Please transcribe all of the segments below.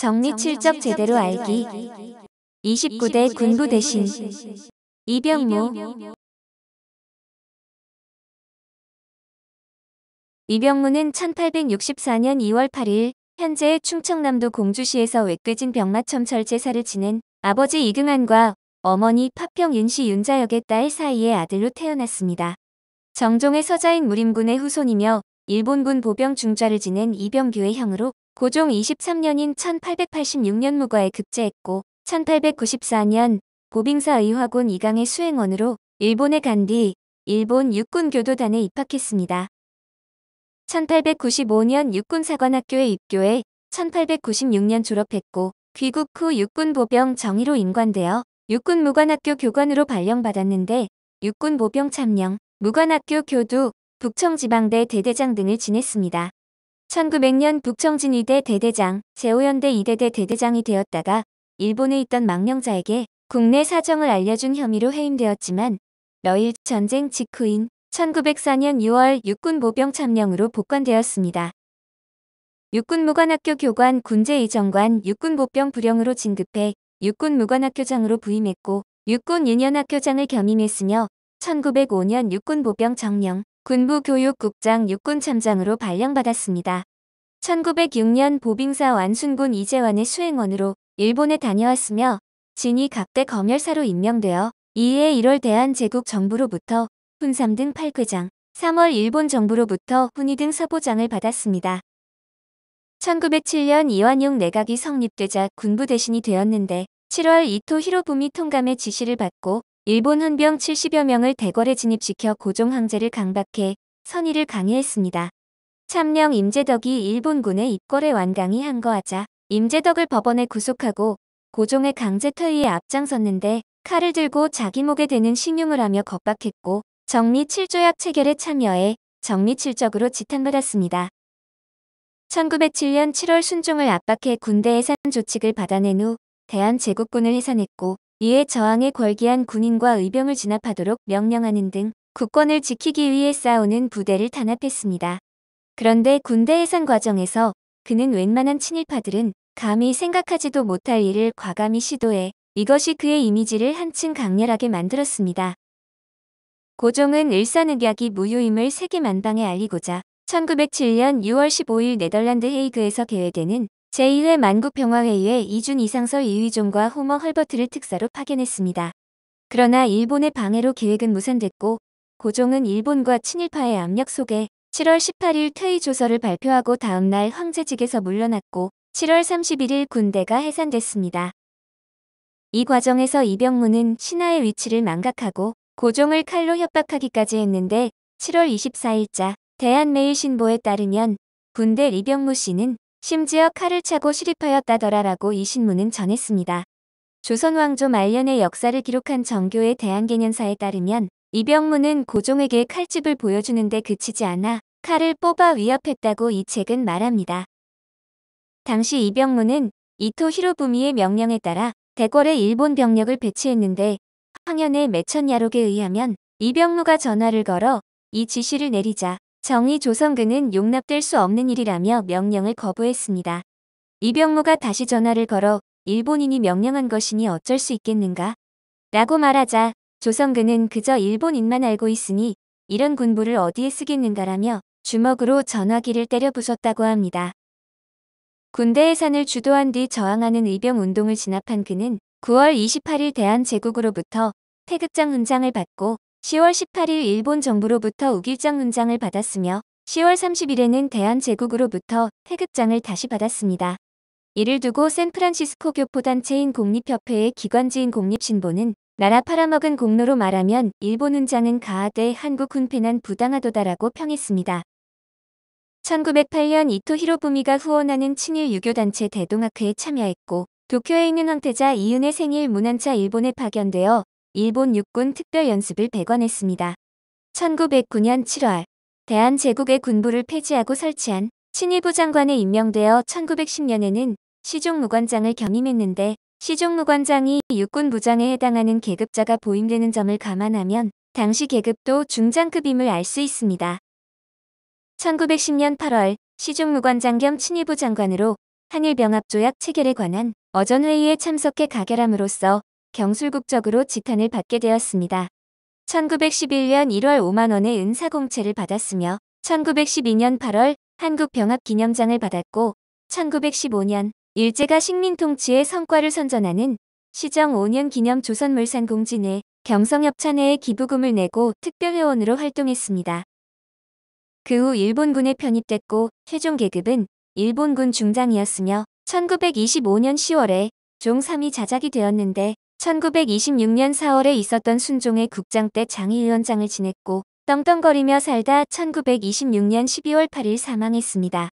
정리 칠적 제대로 알기. 29대 군부 대신. 이병무. 이병무는 1864년 2월 8일 현재의 충청남도 공주시에서 외끄진 병마첨철 제사를 지낸 아버지 이긍안과 어머니 파평 윤씨 윤자역의 딸 사이의 아들로 태어났습니다. 정종의 서자인 무림군의 후손이며 일본군 보병 중좌를 지낸 이병규의 형으로 고종 23년인 1886년 무과에 급제했고 1894년 보빙사 의화군 이강의 수행원으로 일본에 간 뒤 일본 육군교도단에 입학했습니다. 1895년 육군사관학교에 입교해 1896년 졸업했고 귀국 후 육군보병 정의로 임관되어 육군무관학교 교관으로 발령받았는데 육군보병 참령, 무관학교 교두, 북청지방대 대대장 등을 지냈습니다. 1900년 북청진위대 대대장, 제5연대 이대대 대대장이 되었다가 일본에 있던 망령자에게 국내 사정을 알려준 혐의로 해임되었지만 러일 전쟁 직후인 1904년 6월 육군보병 참령으로 복관되었습니다. 육군무관학교 교관 군제의정관 육군보병 부령으로 진급해 육군무관학교장으로 부임했고 육군유년학교장을 겸임했으며 1905년 육군보병 정령, 군부교육국장 육군참장으로 발령받았습니다. 1906년 보빙사 완순군 이재환의 수행원으로 일본에 다녀왔으며 진위 각대 검열사로 임명되어 이해 1월 대한제국 정부로부터 훈삼 등 8궤장, 3월 일본 정부로부터 훈위 등 서보장을 받았습니다. 1907년 이완용 내각이 성립되자 군부 대신이 되었는데 7월 이토 히로부미 통감의 지시를 받고 일본 헌병 70여 명을 대궐에 진입시켜 고종 황제를 강박해 선의를 강요했습니다. 참령 임재덕이 일본군의 입궐에 완강히 항거하자 임재덕을 법원에 구속하고 고종의 강제 퇴위에 앞장섰는데 칼을 들고 자기 목에 대는 신용을 하며 겁박했고 정리 7조약 체결에 참여해 정리 7적으로 지탄받았습니다. 1907년 7월 순종을 압박해 군대 해산 조칙을 받아낸 후 대한제국군을 해산했고 이에 저항에 걸기한 군인과 의병을 진압하도록 명령하는 등 국권을 지키기 위해 싸우는 부대를 단합했습니다. 그런데 군대 해산 과정에서 그는 웬만한 친일파들은 감히 생각하지도 못할 일을 과감히 시도해 이것이 그의 이미지를 한층 강렬하게 만들었습니다. 고종은 일산의학이 무효임을 세계 만방에 알리고자 1907년 6월 15일 네덜란드 헤이그에서 개회되는 제2회 만국평화회의에 이준 이상설 이휘종과 호머 헐버트를 특사로 파견했습니다. 그러나 일본의 방해로 계획은 무산됐고 고종은 일본과 친일파의 압력 속에 7월 18일 퇴위 조서를 발표하고 다음날 황제직에서 물러났고 7월 31일 군대가 해산됐습니다. 이 과정에서 이병무는 신하의 위치를 망각하고 고종을 칼로 협박하기까지 했는데 7월 24일자 대한매일신보에 따르면 군대 이병무 씨는 심지어 칼을 차고 실입하였다더라라고 이 신문은 전했습니다. 조선왕조 말년의 역사를 기록한 정교의 대한개년사에 따르면 이병무는 고종에게 칼집을 보여주는데 그치지 않아 칼을 뽑아 위협했다고 이 책은 말합니다. 당시 이병무는 이토 히로부미의 명령에 따라 대궐에 일본 병력을 배치했는데 황현의 매천야록에 의하면 이병무가 전화를 걸어 이 지시를 내리자 정의 조선군은 용납될 수 없는 일이라며 명령을 거부했습니다. 이병무가 다시 전화를 걸어 일본인이 명령한 것이니 어쩔 수 있겠는가? 라고 말하자 조선군은 그저 일본인만 알고 있으니 이런 군부를 어디에 쓰겠는가라며 주먹으로 전화기를 때려 부쉈다고 합니다. 군대 해산을 주도한 뒤 저항하는 의병운동을 진압한 그는 9월 28일 대한제국으로부터 태극장 훈장을 받고 10월 18일 일본 정부로부터 우길장 훈장을 받았으며 10월 30일에는 대한제국으로부터 태극장을 다시 받았습니다. 이를 두고 샌프란시스코 교포단체인 공립협회의 기관지인 공립신보는 나라 팔아먹은 공로로 말하면 일본 훈장은 가하되 한국 훈패난 부당하도다라고 평했습니다. 1908년 이토 히로부미가 후원하는 친일 유교단체 대동학회에 참여했고 도쿄에 있는 황태자 이은의 생일 문안차 일본에 파견되어 일본 육군 특별연습을 백원했습니다. 1909년 7월 대한제국의 군부를 폐지하고 설치한 친일부 장관에 임명되어 1910년에는 시종무관장을 겸임했는데 시종무관장이 육군부장에 해당하는 계급자가 보임되는 점을 감안하면 당시 계급도 중장급임을 알 수 있습니다. 1910년 8월 시종무관장 겸 친일부 장관으로 한일병합조약 체결에 관한 어전회의에 참석해 가결함으로써 경술국적으로 지탄을 받게 되었습니다. 1911년 1월 5만 원의 은사공채를 받았으며 1912년 8월 한국병합기념장을 받았고 1915년 일제가 식민통치의 성과를 선전하는 시정 5년 기념 조선물산공진에 경성협찬회에 기부금을 내고 특별회원으로 활동했습니다. 그 후 일본군에 편입됐고 최종 계급은 일본군 중장이었으며 1925년 10월에 종 3위 자작이 되었는데 1926년 4월에 있었던 순종의 국장 때 장의위원장을 지냈고 떵떵거리며 살다 1926년 12월 8일 사망했습니다.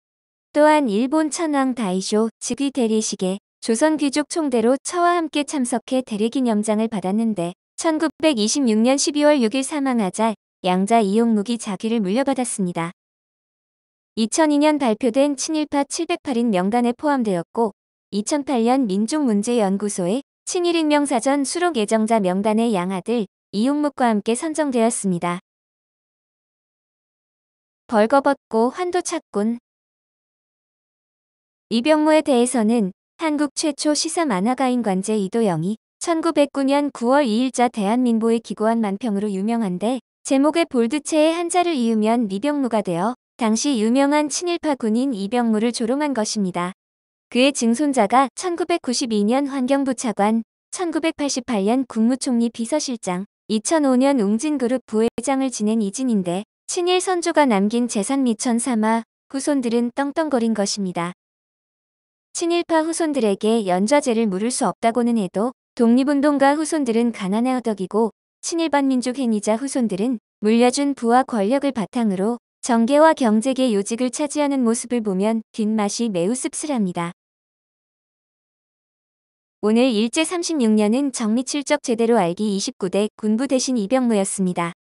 또한 일본 천황 다이쇼 즉위 대리식에 조선 귀족 총대로 처와 함께 참석해 대리기념장을 받았는데 1926년 12월 6일 사망하자 양자 이용무기 자귀를 물려받았습니다. 2002년 발표된 친일파 708인 명단에 포함되었고 2008년 민족문제연구소의 친일인명사전 수록 예정자 명단의 양아들 이용묵과 함께 선정되었습니다. 벌거벗고 환도 찾곤. 이병무에 대해서는 한국 최초 시사 만화가인 관제 이도영이 1909년 9월 2일자 대한민보에 기고한 만평으로 유명한데 제목에 볼드체의 한자를 이으면 미병무가 되어 당시 유명한 친일파 군인 이병무를 조롱한 것입니다. 그의 증손자가 1992년 환경부 차관, 1988년 국무총리 비서실장, 2005년 웅진그룹 부회장을 지낸 이진인데 친일 선조가 남긴 재산 미천 삼아 후손들은 떵떵거린 것입니다. 친일파 후손들에게 연좌제를 물을 수 없다고는 해도 독립운동가 후손들은 가난에 허덕이고 친일반민족 행위자 후손들은 물려준 부와 권력을 바탕으로 정계와 경제계 요직을 차지하는 모습을 보면 뒷맛이 매우 씁쓸합니다. 오늘 일제 36년은 정리칠적 제대로 알기 29대 군부 대신 이병무였습니다.